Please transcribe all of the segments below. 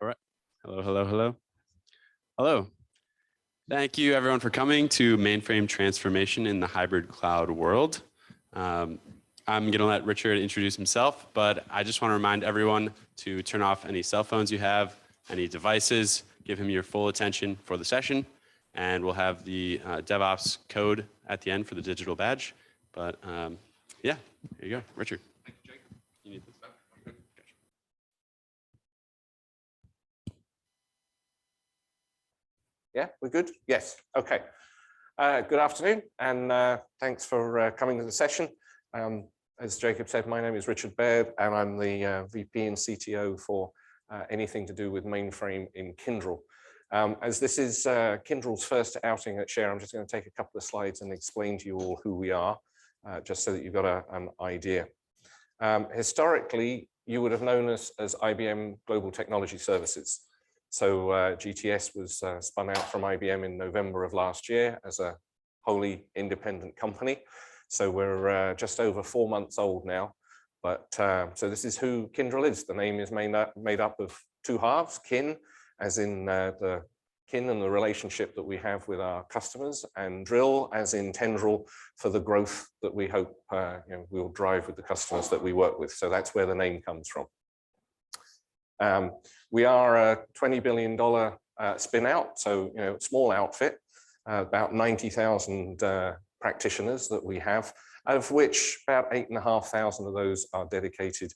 All right. Hello, hello, hello. Hello. Thank you everyone for coming to Mainframe Transformation in the Hybrid Cloud World. I'm going to let Richard introduce himself, but I just want to remind everyone to turn off any cell phones you have, any devices, give him your full attention for the session, and we'll have the DevOps code at the end for the digital badge. But yeah, here you go, Richard. Thank you, Jacob. You need this? Yeah, we're good? Yes, okay. Good afternoon, and thanks for coming to the session. As Jacob said, my name is Richard Baird, and I'm the VP and CTO for anything to do with Mainframe in Kyndryl. As this is Kyndryl's first outing at Share, I'm just going to take a couple of slides and explain to you all who we are, just so that you've got an idea. Historically, you would have known us as IBM Global Technology Services. So GTS was spun out from IBM in November of last year as a wholly independent company. So we're just over 4 months old now. But so this is who Kyndryl is. The name is made up of two halves: Kin, as in the kin and the relationship that we have with our customers, and Drill, as in tendril, for the growth that we hope we'll drive with the customers that we work with. So that's where the name comes from. We are a $20 billion spin out, so small outfit, about 90,000 practitioners that we have, of which about 8,500 of those are dedicated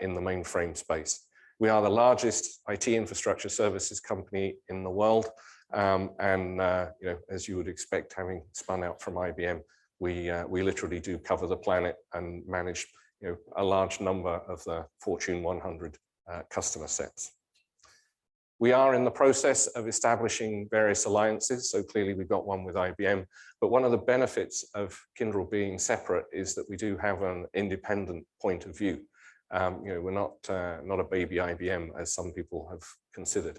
in the mainframe space. We are the largest IT infrastructure services company in the world, and as you would expect, having spun out from IBM, we literally do cover the planet and manage a large number of the Fortune 100 customer sets. We are in the process of establishing various alliances, so clearly we've got one with IBM, but one of the benefits of Kyndryl being separate is that we do have an independent point of view. We're not a baby IBM, as some people have considered.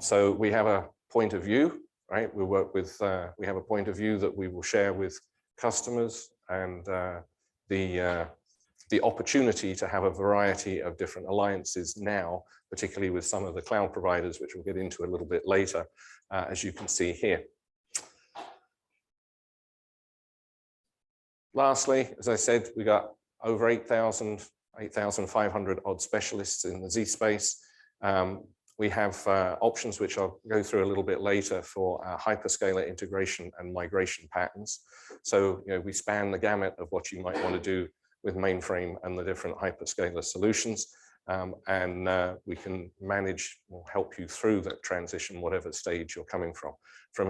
So we have a point of view, right? We have a point of view that we will share with customers, and the opportunity to have a variety of different alliances now, particularly with some of the cloud providers, which we'll get into a little bit later, as you can see here. Lastly, as I said, we got over 8,500 odd specialists in the Z space. We have options which I'll go through a little bit later for hyperscaler integration and migration patterns. So we span the gamut of what you might want to do with mainframe and the different hyperscaler solutions, and we can manage or help you through that transition, whatever stage you're coming from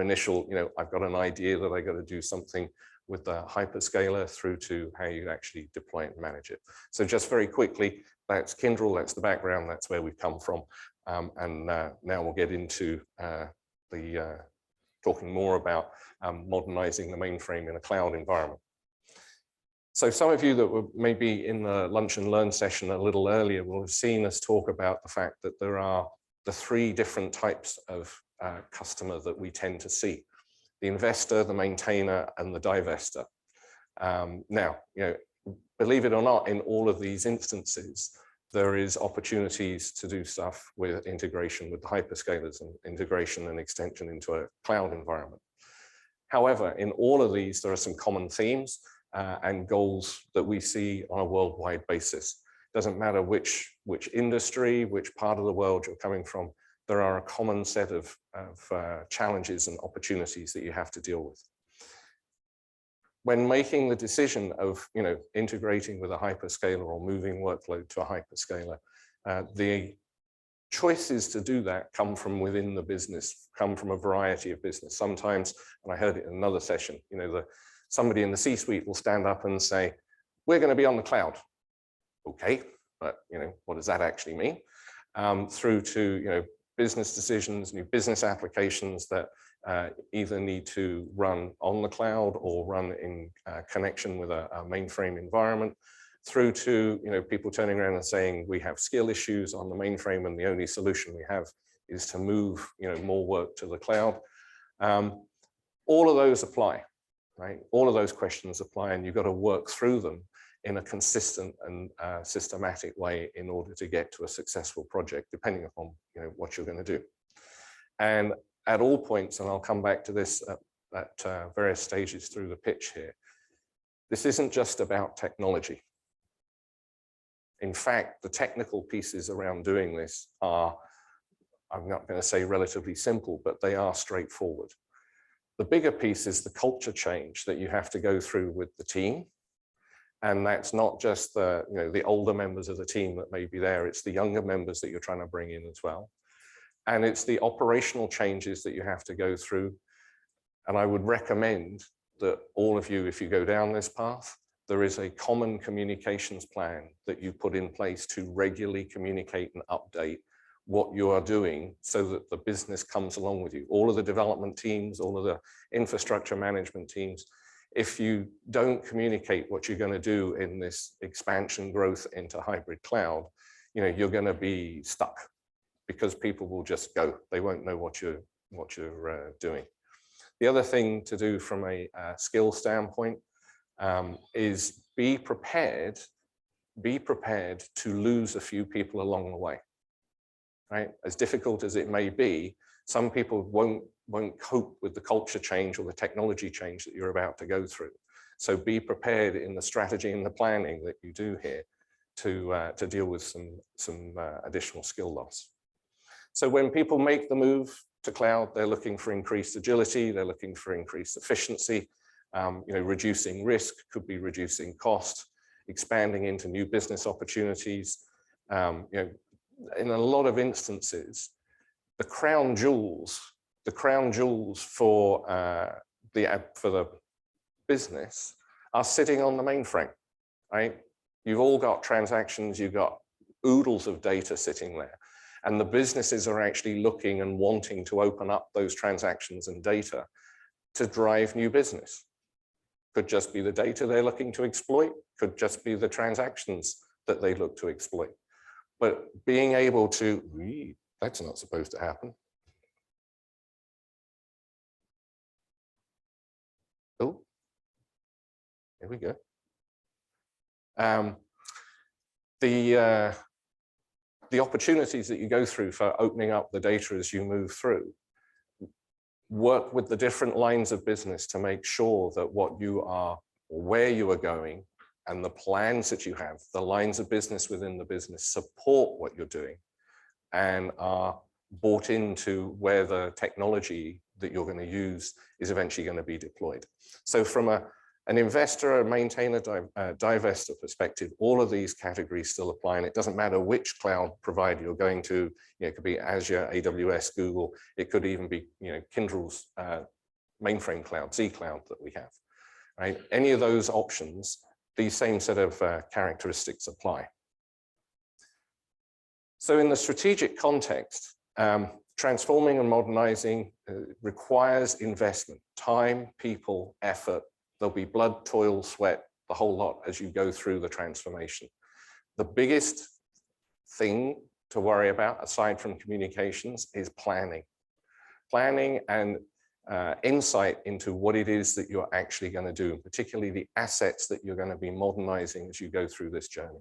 initial, I've got an idea that I got to do something with the hyperscaler, through to how you actually deploy and manage it. So just very quickly, that's Kyndryl, that's the background, that's where we've come from, and now we'll get into talking more about modernizing the mainframe in a cloud environment. So some of you that were maybe in the lunch and learn session a little earlier will have seen us talk about the fact that there are the three different types of customer that we tend to see: the investor, the maintainer, and the divester. Now, believe it or not, in all of these instances, there is opportunities to do stuff with integration with the hyperscalers and integration and extension into a cloud environment. However, in all of these, there are some common themes and goals that we see on a worldwide basis. Doesn't matter which industry, which part of the world you're coming from, there are a common set of challenges and opportunities that you have to deal with. When making the decision of integrating with a hyperscaler or moving workload to a hyperscaler, the choices to do that come from within the business, come from a variety of business. Sometimes, and I heard it in another session, somebody in the C-suite will stand up and say, we're going to be on the cloud. Okay, but what does that actually mean? Through to business decisions, new business applications that either need to run on the cloud or run in connection with a mainframe environment, through to people turning around and saying we have skill issues on the mainframe and the only solution we have is to move more work to the cloud. All of those apply. Right? All of those questions apply, and you've got to work through them in a consistent and systematic way in order to get to a successful project, depending upon what you're going to do. And at all points, and I'll come back to this at various stages through the pitch here, this isn't just about technology. In fact, the technical pieces around doing this are, I'm not going to say relatively simple, but they are straightforward. The bigger piece is the culture change that you have to go through with the team. And that's not just the older members of the team that may be there, it's the younger members that you're trying to bring in as well. And it's the operational changes that you have to go through. And I would recommend that all of you, if you go down this path, there is a common communications plan that you put in place to regularly communicate and update what you are doing so that the business comes along with you. All of the development teams, all of the infrastructure management teams, if you don't communicate what you're going to do in this expansion growth into hybrid cloud, you're going to be stuck because people will just go. They won't know what you're doing. The other thing to do from a skill standpoint is be prepared to lose a few people along the way. Right? As difficult as it may be, some people won't cope with the culture change or the technology change that you're about to go through. So be prepared in the strategy and the planning that you do here to deal with some additional skill loss. So when people make the move to cloud, they're looking for increased agility, they're looking for increased efficiency, reducing risk, could be reducing cost, expanding into new business opportunities. In a lot of instances, the crown jewels for the business are sitting on the mainframe, right? You've all got transactions, you've got oodles of data sitting there, and the businesses are actually looking and wanting to open up those transactions and data to drive new business. Could just be the data they're looking to exploit, could just be the transactions that they look to exploit. But being able to, that's not supposed to happen. Oh, here we go. The opportunities that you go through for opening up the data as you move through, work with the different lines of business to make sure that what you are, or where you are going, and the plans that you have, the lines of business within the business support what you're doing and are bought into where the technology that you're going to use is eventually going to be deployed. So from an investor, a maintainer, divestor perspective, all of these categories still apply, and it doesn't matter which cloud provider you're going to. It could be Azure, AWS, Google. It could even be Kyndryl's mainframe cloud, Z Cloud that we have. Right? Any of those options, these same set of characteristics apply. So in the strategic context, transforming and modernizing requires investment, time, people, effort. There'll be blood, toil, sweat, the whole lot as you go through the transformation. The biggest thing to worry about, aside from communications, is planning. Planning and insight into what it is that you're actually going to do, particularly the assets that you're going to be modernizing as you go through this journey.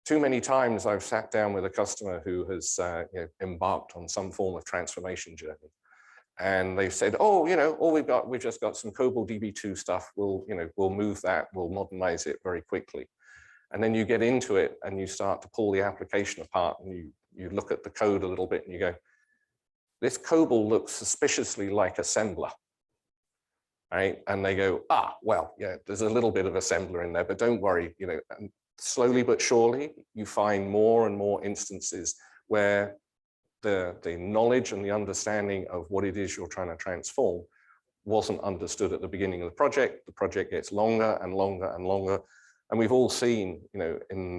Too many times I've sat down with a customer who has embarked on some form of transformation journey, and they've said, "Oh, all we've just got some COBOL DB2 stuff. We'll move that. We'll modernize it very quickly." And then you get into it and you start to pull the application apart, and you look at the code a little bit and you go, "This COBOL looks suspiciously like assembler." Right? And they go, well, yeah, there's a little bit of assembler in there, but don't worry, and slowly but surely, you find more and more instances where the knowledge and the understanding of what it is you're trying to transform wasn't understood at the beginning of the project. The project gets longer and longer and longer. And we've all seen, in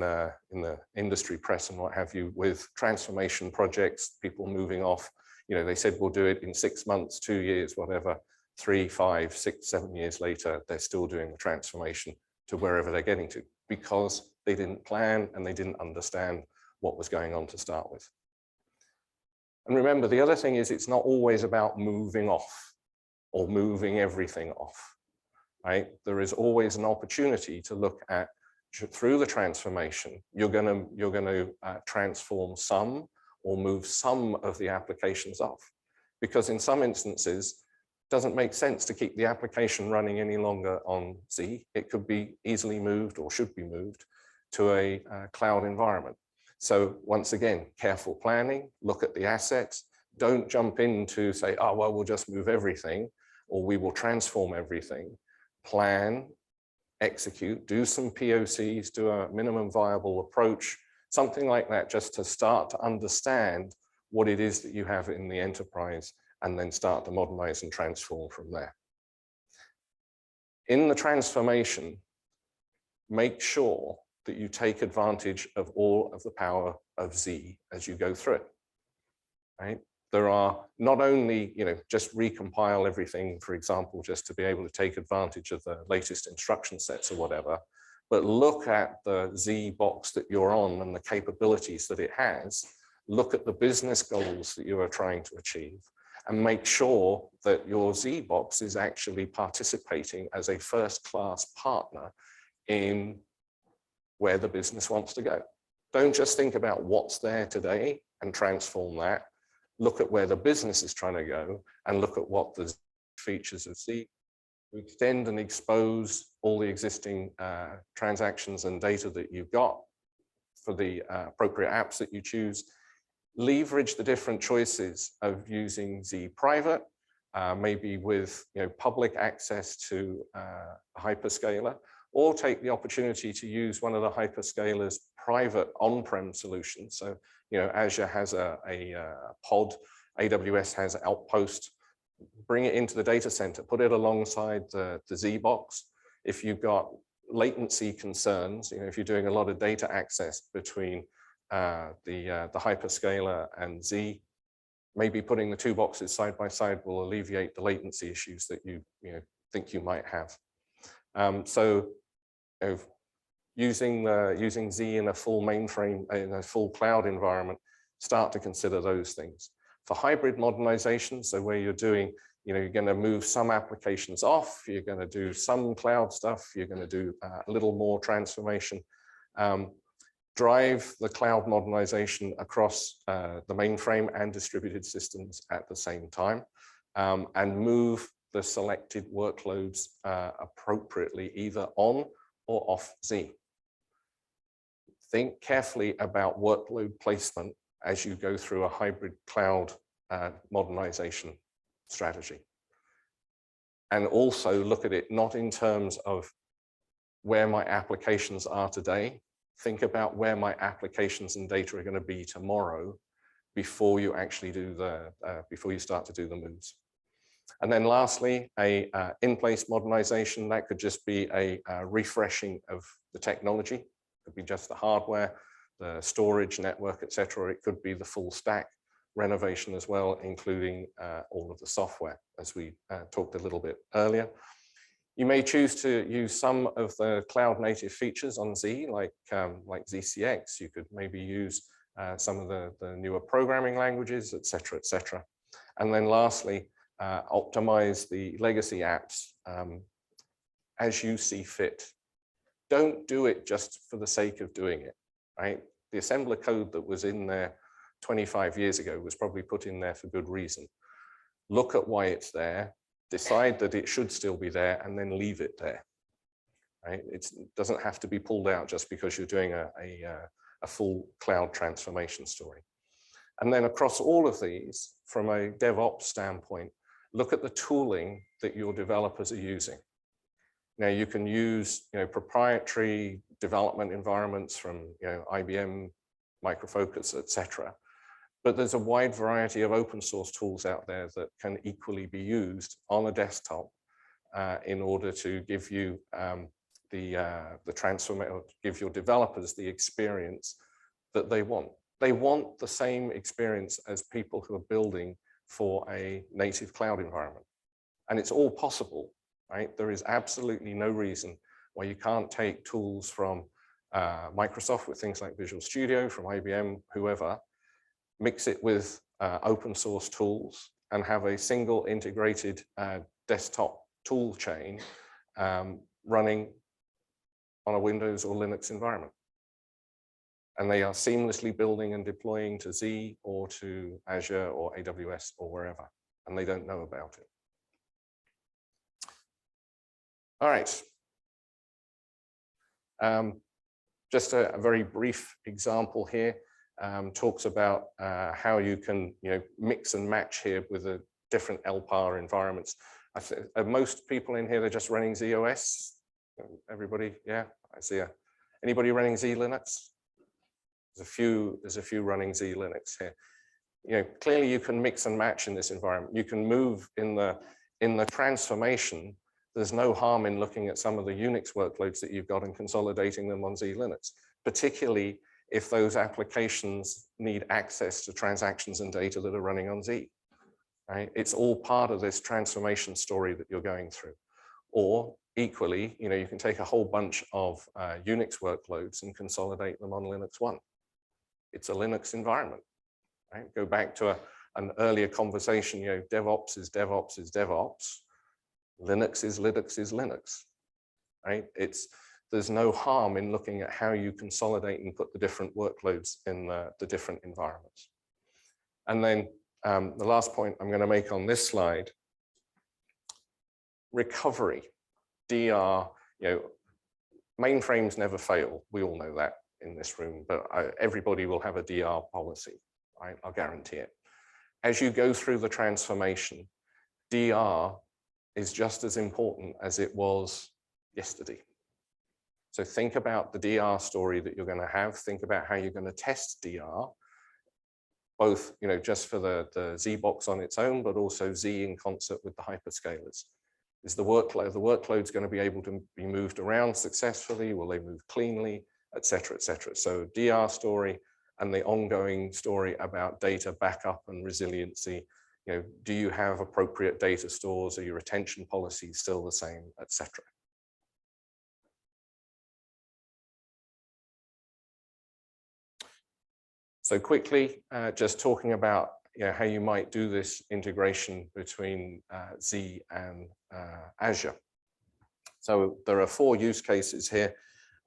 the industry press and what have you, with transformation projects, people moving off. They said, we'll do it in 6 months, 2 years, whatever, 3, 5, 6, 7 years later, they're still doing the transformation to wherever they're getting to, because they didn't plan and they didn't understand what was going on to start with. And remember, the other thing is, it's not always about moving off or moving everything off. right? There is always an opportunity to look at, through the transformation, you're going to transform some or move some of the applications off. Because in some instances, it doesn't make sense to keep the application running any longer on Z. It could be easily moved or should be moved to a cloud environment. So once again, careful planning, look at the assets. Don't jump in to say, oh, well, we'll just move everything, or we will transform everything. Plan, execute, do some POCs, do a minimum viable approach, something like that, just to start to understand what it is that you have in the enterprise, and then start to modernize and transform from there. In the transformation, make sure that you take advantage of all of the power of Z as you go through it, right? There are not only, just recompile everything, for example, just to be able to take advantage of the latest instruction sets or whatever, but look at the Z box that you're on and the capabilities that it has. Look at the business goals that you are trying to achieve, and make sure that your Z box is actually participating as a first-class partner in where the business wants to go. Don't just think about what's there today and transform that. Look at where the business is trying to go, and look at what the features of Z. Extend and expose all the existing transactions and data that you've got for the appropriate apps that you choose. Leverage the different choices of using Z private, maybe with public access to a hyperscaler, or take the opportunity to use one of the hyperscalers' private on-prem solutions. So, Azure has a pod, AWS has Outpost. Bring it into the data center, put it alongside the Z box. If you've got latency concerns, if you're doing a lot of data access between the hyperscaler and Z, maybe putting the two boxes side by side will alleviate the latency issues that you think you might have. Using Z in a full mainframe, in a full cloud environment, start to consider those things. For hybrid modernization, so where you're doing, you're going to move some applications off, you're going to do some cloud stuff, you're going to do a little more transformation. Drive the cloud modernization across the mainframe and distributed systems at the same time, and move the selected workloads appropriately, either on or off Z. Think carefully about workload placement as you go through a hybrid cloud modernization strategy. And also look at it not in terms of where my applications are today. Think about where my applications and data are going to be tomorrow before you actually do before you start to do the moves. And then lastly, a in-place modernization. That could just be a refreshing of the technology. It could be just the hardware, the storage, network, etc. It could be the full stack renovation as well, including all of the software, as we talked a little bit earlier. You may choose to use some of the cloud native features on Z, like ZCX. You could maybe use some of the newer programming languages, etc., etc. And then lastly, optimize the legacy apps as you see fit. Don't do it just for the sake of doing it, right? The assembler code that was in there 25 years ago was probably put in there for good reason. Look at why it's there, decide that it should still be there, and then leave it there, right? It doesn't have to be pulled out just because you're doing a full cloud transformation story. And then across all of these, from a DevOps standpoint, look at the tooling that your developers are using. Now you can use proprietary development environments from IBM, Micro Focus, etc. But there's a wide variety of open source tools out there that can equally be used on a desktop in order to give you the transformation, give your developers the experience that they want. They want the same experience as people who are building for a native cloud environment. And it's all possible, right? There is absolutely no reason why you can't take tools from Microsoft with things like Visual Studio, from IBM, whoever, mix it with open source tools and have a single integrated desktop tool chain running on a Windows or Linux environment. And they are seamlessly building and deploying to Z or to Azure or AWS or wherever, and they don't know about it. All right. Just a very brief example here talks about how you can mix and match here with the different LPAR environments. Most people in here are just running ZOS. Everybody, yeah, I see. Anybody running Z Linux? There's a few running Z Linux here. Clearly you can mix and match in this environment. You can move in the transformation. There's no harm in looking at some of the Unix workloads that you've got and consolidating them on Z Linux, particularly if those applications need access to transactions and data that are running on Z. Right? It's all part of this transformation story that you're going through. Or equally, you can take a whole bunch of Unix workloads and consolidate them on Linux One. It's a Linux environment. Right? Go back to an earlier conversation. DevOps is DevOps is DevOps. Linux is Linux is Linux. Right? There's no harm in looking at how you consolidate and put the different workloads in the different environments. And then the last point I'm going to make on this slide, recovery, DR, mainframes never fail. We all know that in this room, but everybody will have a DR policy, right? I'll guarantee it. As you go through the transformation, DR is just as important as it was yesterday. So think about the DR story that you're going to have. Think about how you're going to test DR, both just for the Z box on its own, but also Z in concert with the hyperscalers. Is the workload's going to be able to be moved around successfully? Will they move cleanly, et cetera, et cetera? So DR story and the ongoing story about data backup and resiliency. Do you have appropriate data stores? Are your retention policies still the same, et cetera? So quickly, just talking about how you might do this integration between Z and Azure. So there are 4 use cases here.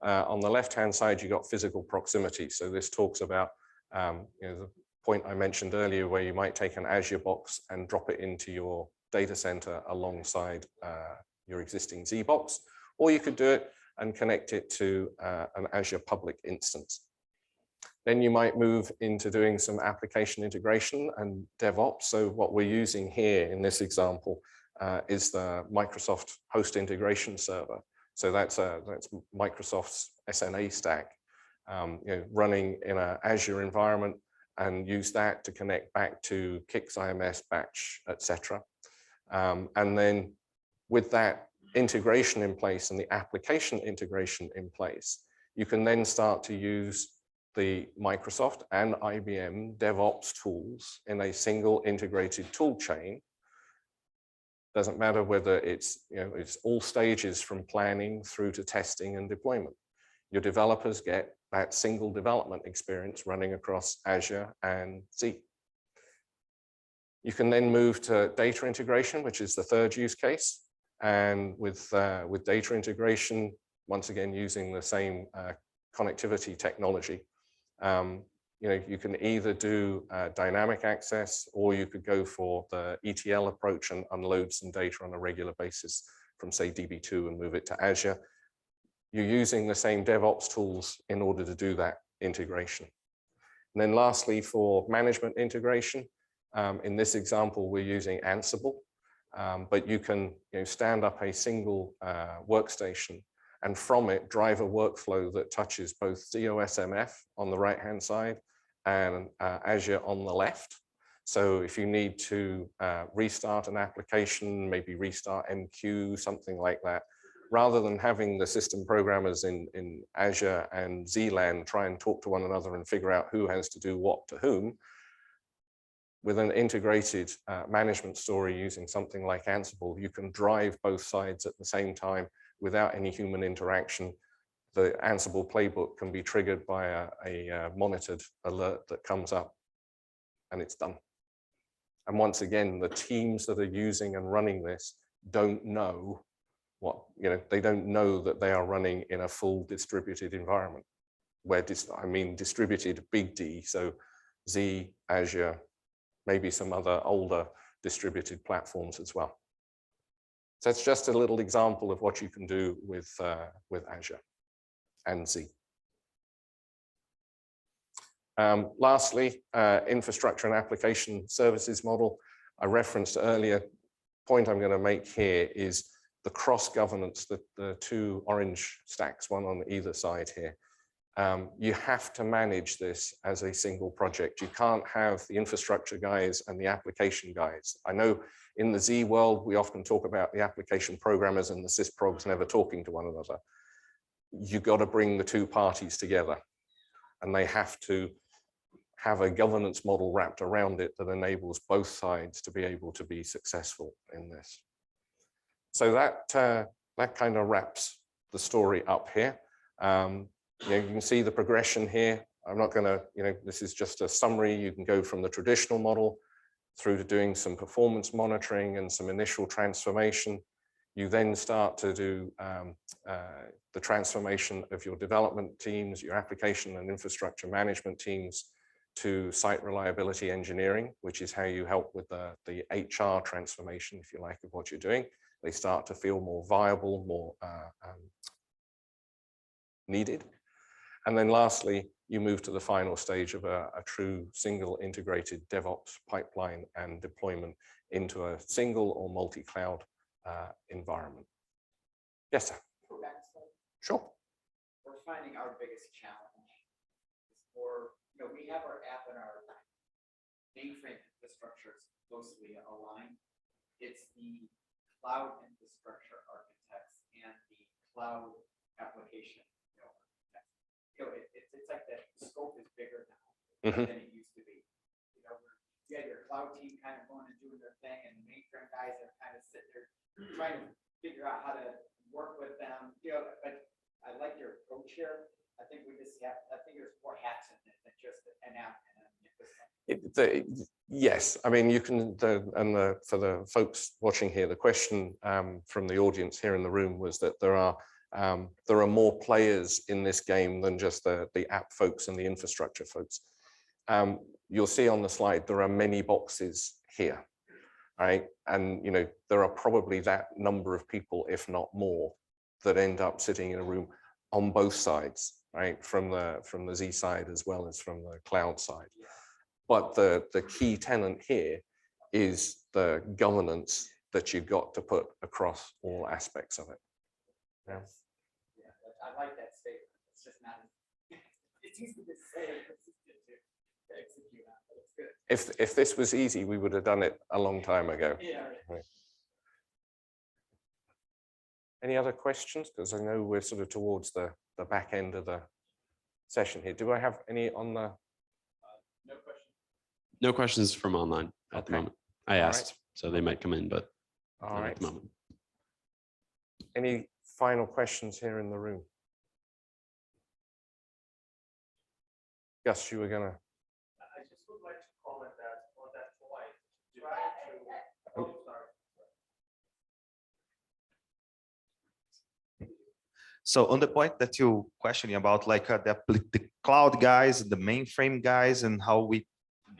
On the left-hand side, you've got physical proximity. So this talks about the point I mentioned earlier, where you might take an Azure box and drop it into your data center alongside your existing Z box, or you could do it and connect it to an Azure public instance. Then you might move into doing some application integration and DevOps. So what we're using here in this example is the Microsoft Host Integration Server. So that's Microsoft's SNA stack, running in an Azure environment, and use that to connect back to Kix IMS, Batch, etc. And then with that integration in place and the application integration in place, you can then start to use the Microsoft and IBM DevOps tools in a single integrated tool chain. Doesn't matter whether it's all stages from planning through to testing and deployment. Your developers get that single development experience running across Azure and Z. You can then move to data integration, which is the 3rd use case. And with data integration, once again, using the same connectivity technology, you can either do dynamic access, or you could go for the ETL approach and unload some data on a regular basis from, say, DB2 and move it to Azure. You're using the same DevOps tools in order to do that integration. And then lastly, for management integration, in this example, we're using Ansible, but you can stand up a single workstation and from it drive a workflow that touches both ZOSMF on the right-hand side and Azure on the left. So if you need to restart an application, maybe restart MQ, something like that, rather than having the system programmers in Azure and ZLAN try and talk to one another and figure out who has to do what to whom, with an integrated management story using something like Ansible, you can drive both sides at the same time without any human interaction. The Ansible playbook can be triggered by a monitored alert that comes up, and it's done. And once again, the teams that are using and running this don't know they don't know that they are running in a full distributed environment, where I mean distributed big D, so Z, Azure, maybe some other older distributed platforms as well. So it's just a little example of what you can do with Azure and Z. Lastly, infrastructure and application services model. I referenced earlier. Point I'm going to make here is the cross-governance, the two orange stacks, one on either side here. You have to manage this as a single project. You can't have the infrastructure guys and the application guys. I know in the Z world, we often talk about the application programmers and the sysprogs never talking to one another. You got to bring the two parties together, and they have to have a governance model wrapped around it that enables both sides to be able to be successful in this. So that kind of wraps the story up here. You can see the progression here. I'm not going to, this is just a summary. You can go from the traditional model through to doing some performance monitoring and some initial transformation. You then start to do the transformation of your development teams, your application and infrastructure management teams to site reliability engineering, which is how you help with the HR transformation, if you like, of what you're doing. They start to feel more viable, more needed. And then lastly, you move to the final stage of a true single integrated DevOps pipeline and deployment into a single or multi-cloud environment. Yes, sir. Sure. We're finding our biggest challenge is for, we have our app and our mainframe infrastructure closely aligned. It's the cloud infrastructure architects and the cloud application architects. It's like the scope is bigger now than it used to be. You had your cloud team kind of going and doing their thing, and the mainframe guys are kind of sitting there trying to figure out how to work with them. But I like your approach here. I think we just have, I think there's more hats in it than just an app and an yes, I mean, you can, for the folks watching here, the question from the audience here in the room was that there are more players in this game than just the app folks and the infrastructure folks. You'll see on the slide, there are many boxes here, right? And, there are probably that number of people, if not more, that end up sitting in a room on both sides, right? From the Z side as well as from the cloud side. But the key tenet here is the governance that you've got to put across all aspects of it. Yeah. I like that statement. It's just not, it's easy to say, it's to execute on, but it's good. If this was easy, we would have done it a long time ago. Yeah. Right. Any other questions? Because I know we're sort of towards the back end of the session here. Do I have any on the? No questions. No questions from online at the moment. I asked, so they might come in, but not at the moment. Any final questions here in the room? Gus, you were gonna. I just would like to comment that on that point, try to. Oh, sorry. So on the point that you questioning about like the cloud guys, the mainframe guys, and how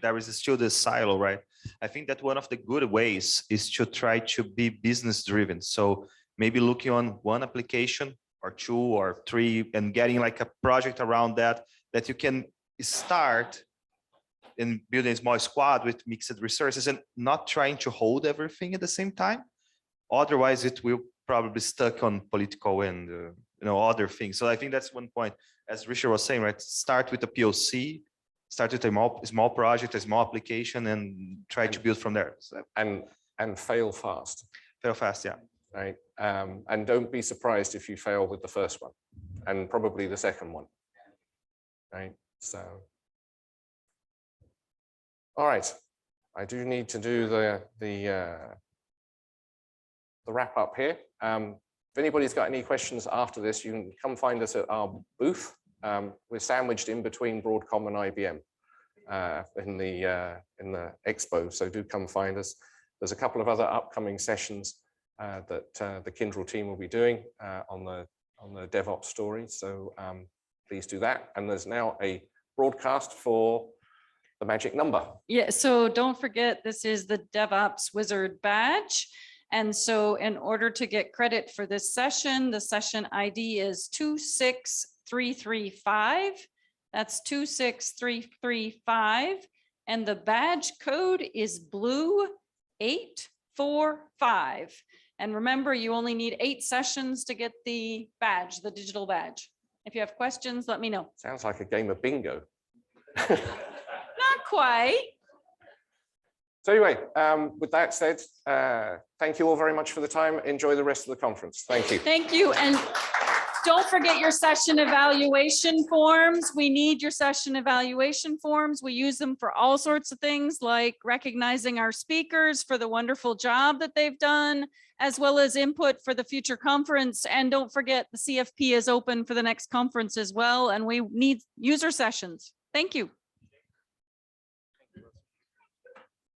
there is still this silo, right? I think that one of the good ways is to try to be business driven. So maybe looking on one application or two or three and getting like a project around that you can start in building a small squad with mixed resources and not trying to hold everything at the same time. Otherwise, it will probably stuck on political and other things. So I think that's one point, as Richard was saying, right? Start with a POC, start with a small project, a small application, and try to build from there. So, and fail fast. Fail fast, yeah. Right. And don't be surprised if you fail with the first one, and probably the second one. Right. So. All right. I do need to do the wrap up here. If anybody's got any questions after this, you can come find us at our booth. We're sandwiched in between Broadcom and IBM in the expo, so do come find us. There's a couple of other upcoming sessions that the Kyndryl team will be doing on the DevOps story. So please do that. And there's now a broadcast for the magic number. Yeah, so don't forget, this is the DevOps Wizard badge. And so in order to get credit for this session, the session ID is 26335. That's 26335. And the badge code is blue 845. And remember, you only need 8 sessions to get the badge, the digital badge. If you have questions, let me know. Sounds like a game of bingo. Not quite. So anyway, with that said, thank you all very much for the time. Enjoy the rest of the conference. Thank you. Thank you. And don't forget your session evaluation forms. We need your session evaluation forms. We use them for all sorts of things, like recognizing our speakers for the wonderful job that they've done, as well as input for the future conference. And don't forget, the CFP is open for the next conference as well, and we need user sessions. Thank you.